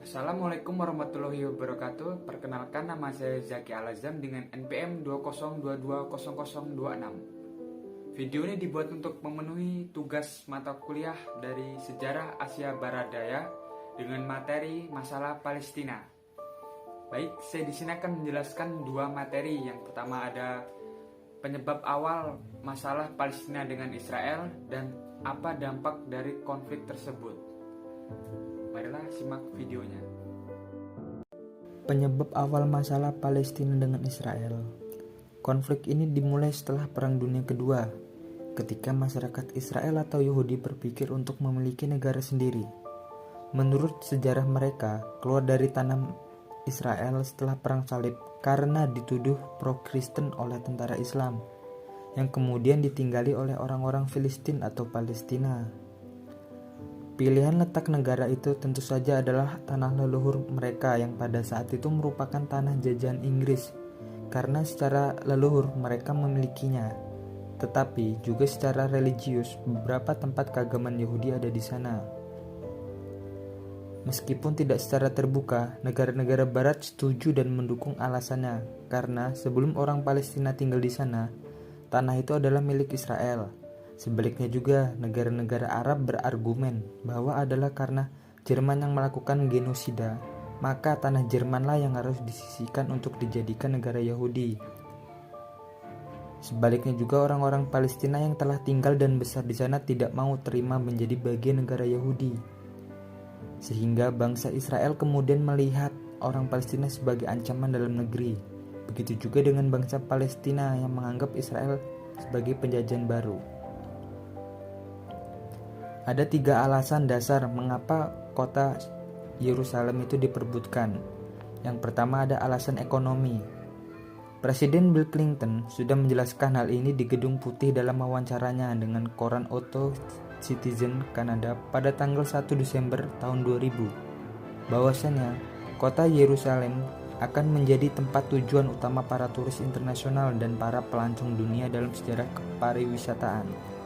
Assalamualaikum warahmatullahi wabarakatuh. Perkenalkan, nama saya Zaki Alazam dengan NPM 202220026. Video ini dibuat untuk memenuhi tugas mata kuliah dari Sejarah Asia Barat Daya dengan materi masalah Palestina. Baik, saya di sini akan menjelaskan dua materi. Yang pertama ada penyebab awal masalah Palestina dengan Israel dan apa dampak dari konflik tersebut. Marilah simak videonya. Penyebab awal masalah Palestina dengan Israel. Konflik ini dimulai setelah Perang Dunia Kedua, ketika masyarakat Israel atau Yahudi berpikir untuk memiliki negara sendiri. Menurut sejarah, mereka keluar dari tanah Israel setelah Perang Salib karena dituduh pro-Kristen oleh tentara Islam, yang kemudian ditinggali oleh orang-orang Filistin atau Palestina. Pilihan letak negara itu tentu saja adalah tanah leluhur mereka yang pada saat itu merupakan tanah jajahan Inggris, karena secara leluhur mereka memilikinya. Tetapi juga secara religius, beberapa tempat keagamaan Yahudi ada di sana. Meskipun tidak secara terbuka, negara-negara barat setuju dan mendukung alasannya, karena sebelum orang Palestina tinggal di sana, tanah itu adalah milik Israel. Sebaliknya juga, negara-negara Arab berargumen bahwa adalah karena Jerman yang melakukan genosida, maka tanah Jermanlah yang harus disisihkan untuk dijadikan negara Yahudi. Sebaliknya juga, orang-orang Palestina yang telah tinggal dan besar di sana tidak mau terima menjadi bagian negara Yahudi. Sehingga bangsa Israel kemudian melihat orang Palestina sebagai ancaman dalam negeri. Begitu juga dengan bangsa Palestina yang menganggap Israel sebagai penjajahan baru. Ada 3 alasan dasar mengapa kota Yerusalem itu diperebutkan. Yang pertama ada alasan ekonomi. Presiden Bill Clinton sudah menjelaskan hal ini di Gedung Putih dalam wawancaranya dengan koran Auto Citizen Kanada pada tanggal 1 Desember tahun 2000, bahwasanya kota Yerusalem akan menjadi tempat tujuan utama para turis internasional dan para pelancong dunia dalam sejarah kepariwisataan.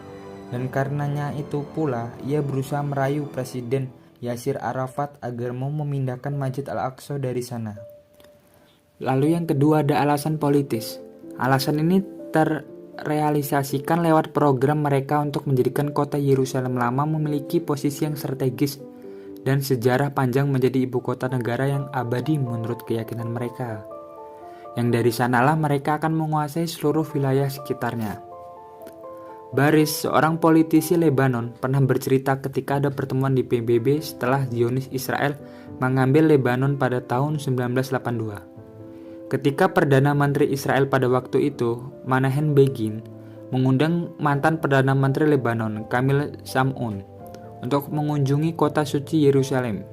Dan karenanya itu pula ia berusaha merayu Presiden Yasir Arafat agar mau memindahkan Masjid Al-Aqsa dari sana. Lalu yang kedua ada alasan politis. Alasan ini terrealisasikan lewat program mereka untuk menjadikan kota Yerusalem lama memiliki posisi yang strategis dan sejarah panjang menjadi ibu kota negara yang abadi menurut keyakinan mereka. Yang dari sanalah mereka akan menguasai seluruh wilayah sekitarnya. Baris, seorang politisi Lebanon, pernah bercerita ketika ada pertemuan di PBB setelah Zionis Israel mengambil Lebanon pada tahun 1982. Ketika Perdana Menteri Israel pada waktu itu, Menachem Begin, mengundang mantan Perdana Menteri Lebanon, Kamil Sam'un, untuk mengunjungi kota suci Yerusalem.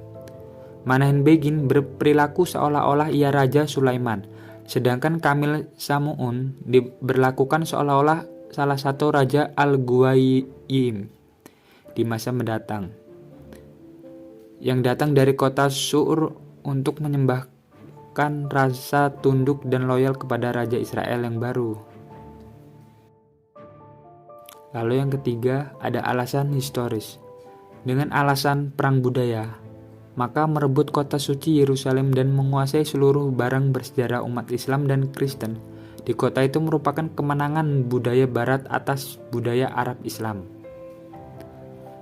Menachem Begin berperilaku seolah-olah ia Raja Sulaiman, sedangkan Kamil Sam'un diberlakukan seolah-olah salah satu Raja Al-Guwayyim di masa mendatang, yang datang dari kota Sur untuk menyembahkan rasa tunduk dan loyal kepada Raja Israel yang baru. Lalu yang ketiga ada alasan historis. Dengan alasan perang budaya, maka merebut kota suci Yerusalem dan menguasai seluruh barang bersejarah umat Islam dan Kristen di kota itu merupakan kemenangan budaya barat atas budaya Arab Islam.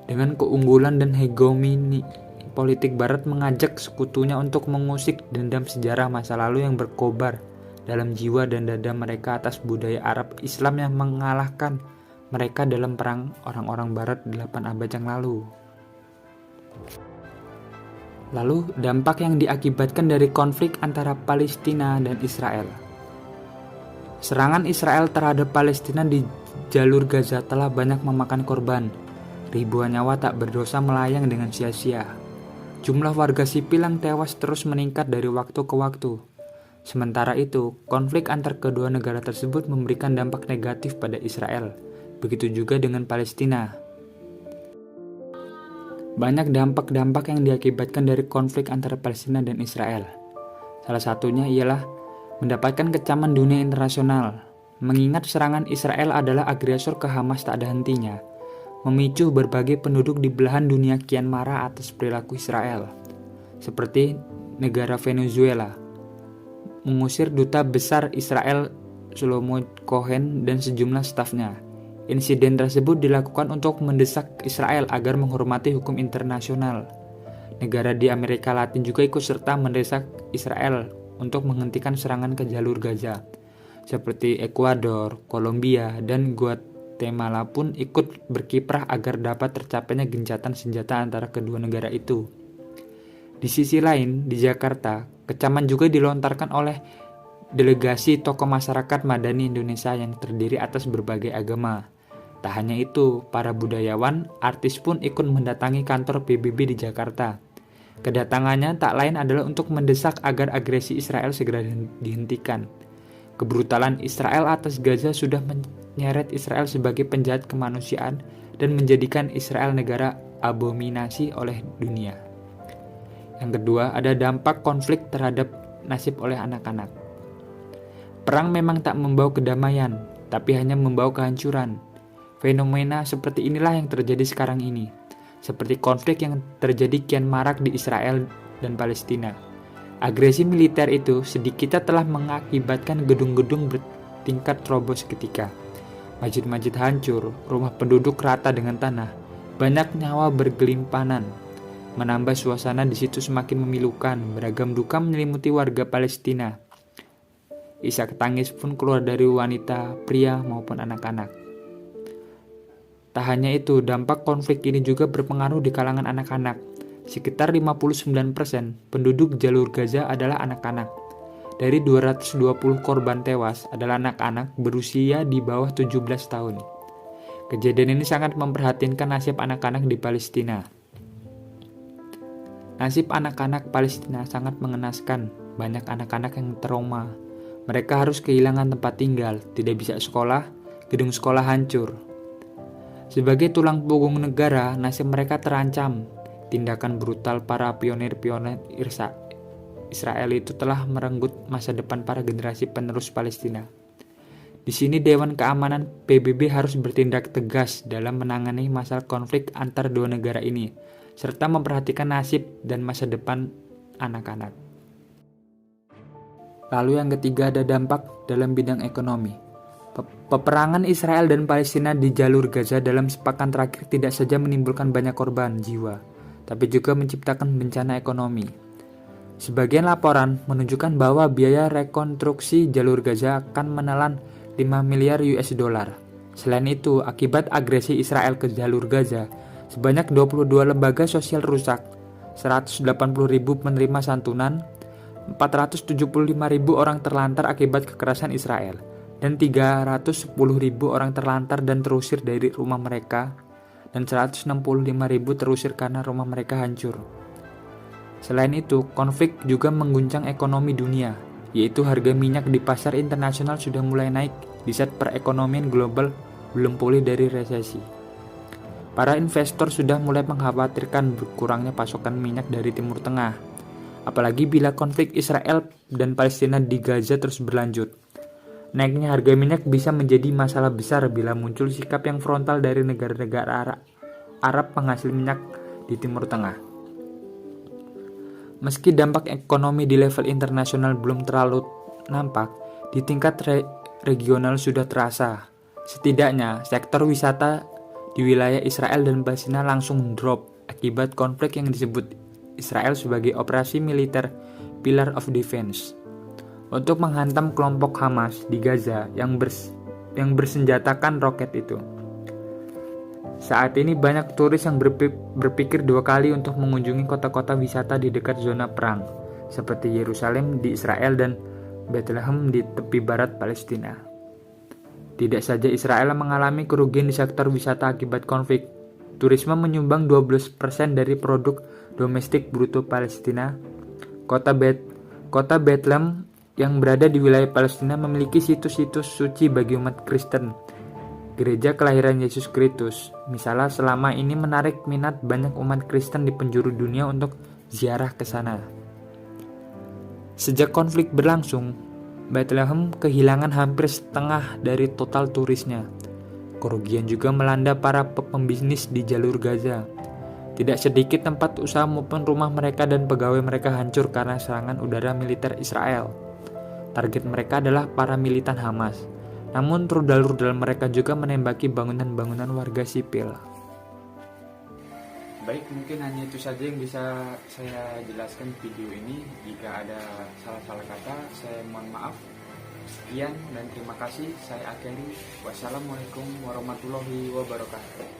Dengan keunggulan dan hegemoni politik barat mengajak sekutunya untuk mengusik dendam sejarah masa lalu yang berkobar dalam jiwa dan dada mereka atas budaya Arab Islam yang mengalahkan mereka dalam perang orang-orang barat 8 abad yang lalu. Lalu dampak yang diakibatkan dari konflik antara Palestina dan Israel. Serangan Israel terhadap Palestina di jalur Gaza telah banyak memakan korban. Ribuan nyawa tak berdosa melayang dengan sia-sia. Jumlah warga sipil yang tewas terus meningkat dari waktu ke waktu. Sementara itu, konflik antar kedua negara tersebut memberikan dampak negatif pada Israel. Begitu juga dengan Palestina. Banyak dampak-dampak yang diakibatkan dari konflik antara Palestina dan Israel. Salah satunya ialah mendapatkan kecaman dunia internasional, mengingat serangan Israel adalah agresor ke Hamas tak ada hentinya, memicu berbagai penduduk di belahan dunia kian marah atas perilaku Israel. seperti negara Venezuela, mengusir duta besar Israel Shlomo Cohen dan sejumlah stafnya. Insiden tersebut dilakukan untuk mendesak Israel agar menghormati hukum internasional. Negara di Amerika Latin juga ikut serta mendesak Israel untuk menghentikan serangan ke jalur Gaza, seperti Ekuador, Kolombia, dan Guatemala pun ikut berkiprah agar dapat tercapainya gencatan senjata antara kedua negara itu. Di sisi lain, di Jakarta, kecaman juga dilontarkan oleh delegasi tokoh masyarakat Madani Indonesia yang terdiri atas berbagai agama. Tak hanya itu, para budayawan, artis pun ikut mendatangi kantor PBB di Jakarta. Kedatangannya tak lain adalah untuk mendesak agar agresi Israel segera dihentikan. Kebrutalan Israel atas Gaza sudah menyeret Israel sebagai penjahat kemanusiaan dan menjadikan Israel negara abominasi oleh dunia. Yang kedua, ada dampak konflik terhadap nasib oleh anak-anak. Perang memang tak membawa kedamaian, tapi hanya membawa kehancuran. Fenomena seperti inilah yang terjadi sekarang ini, seperti konflik yang terjadi kian marak di Israel dan Palestina. Agresi militer itu sedikitnya telah mengakibatkan gedung-gedung bertingkat roboh seketika. Masjid-masjid hancur, rumah penduduk rata dengan tanah, banyak nyawa bergelimpanan. Menambah suasana di situ semakin memilukan, beragam duka menyelimuti warga Palestina. Isak tangis pun keluar dari wanita, pria maupun anak-anak. Tak hanya itu, dampak konflik ini juga berpengaruh di kalangan anak-anak. Sekitar 59% penduduk jalur Gaza adalah anak-anak. Dari 220 korban tewas adalah anak-anak berusia di bawah 17 tahun. Kejadian ini sangat memprihatinkan nasib anak-anak di Palestina. Nasib anak-anak Palestina sangat mengenaskan. Banyak anak-anak yang trauma. Mereka harus kehilangan tempat tinggal, tidak bisa sekolah, gedung sekolah hancur. Sebagai tulang punggung negara, nasib mereka terancam. Tindakan brutal para pionir-pionir Israel itu telah merenggut masa depan para generasi penerus Palestina. Di sini Dewan Keamanan PBB harus bertindak tegas dalam menangani masalah konflik antar dua negara ini, serta memperhatikan nasib dan masa depan anak-anak. Lalu yang ketiga ada dampak dalam bidang ekonomi. Peperangan Israel dan Palestina di jalur Gaza dalam sepekan terakhir tidak saja menimbulkan banyak korban jiwa, tapi juga menciptakan bencana ekonomi. Sebagian laporan menunjukkan bahwa biaya rekonstruksi jalur Gaza akan menelan 5 miliar US dollar. Selain itu, akibat agresi Israel ke jalur Gaza, sebanyak 22 lembaga sosial rusak, 180.000 penerima santunan, 475.000 orang terlantar akibat kekerasan Israel, dan 310.000 orang terlantar dan terusir dari rumah mereka, dan 165.000 terusir karena rumah mereka hancur. Selain itu, konflik juga mengguncang ekonomi dunia, yaitu harga minyak di pasar internasional sudah mulai naik di saat perekonomian global belum pulih dari resesi. Para investor sudah mulai mengkhawatirkan berkurangnya pasokan minyak dari Timur Tengah, apalagi bila konflik Israel dan Palestina di Gaza terus berlanjut. Naiknya harga minyak bisa menjadi masalah besar bila muncul sikap yang frontal dari negara-negara Arab penghasil minyak di Timur Tengah. Meski dampak ekonomi di level internasional belum terlalu nampak, di tingkat regional sudah terasa. Setidaknya, sektor wisata di wilayah Israel dan Palestina langsung drop akibat konflik yang disebut Israel sebagai operasi militer Pillar of Defense untuk menghantam kelompok Hamas di Gaza yang bersenjatakan roket itu. Saat ini banyak turis yang berpikir dua kali untuk mengunjungi kota-kota wisata di dekat zona perang, seperti Yerusalem di Israel dan Bethlehem di tepi barat Palestina. Tidak saja Israel mengalami kerugian di sektor wisata akibat konflik, turisme menyumbang 12% dari produk domestik bruto Palestina. Kota Bethlehem yang berada di wilayah Palestina memiliki situs-situs suci bagi umat Kristen. Gereja kelahiran Yesus Kristus, misalnya, selama ini menarik minat banyak umat Kristen di penjuru dunia untuk ziarah ke sana. Sejak konflik berlangsung, Bethlehem kehilangan hampir setengah dari total turisnya. Kerugian juga melanda para pembisnis di jalur Gaza. Tidak sedikit tempat usaha maupun rumah mereka dan pegawai mereka hancur karena serangan udara militer Israel. Target mereka adalah para militan Hamas. Namun rudal-rudal mereka juga menembaki bangunan-bangunan warga sipil. Baik, mungkin hanya itu saja yang bisa saya jelaskan di video ini. Jika ada salah-salah kata, saya mohon maaf. Sekian dan terima kasih. Saya akhiri. Wassalamualaikum warahmatullahi wabarakatuh.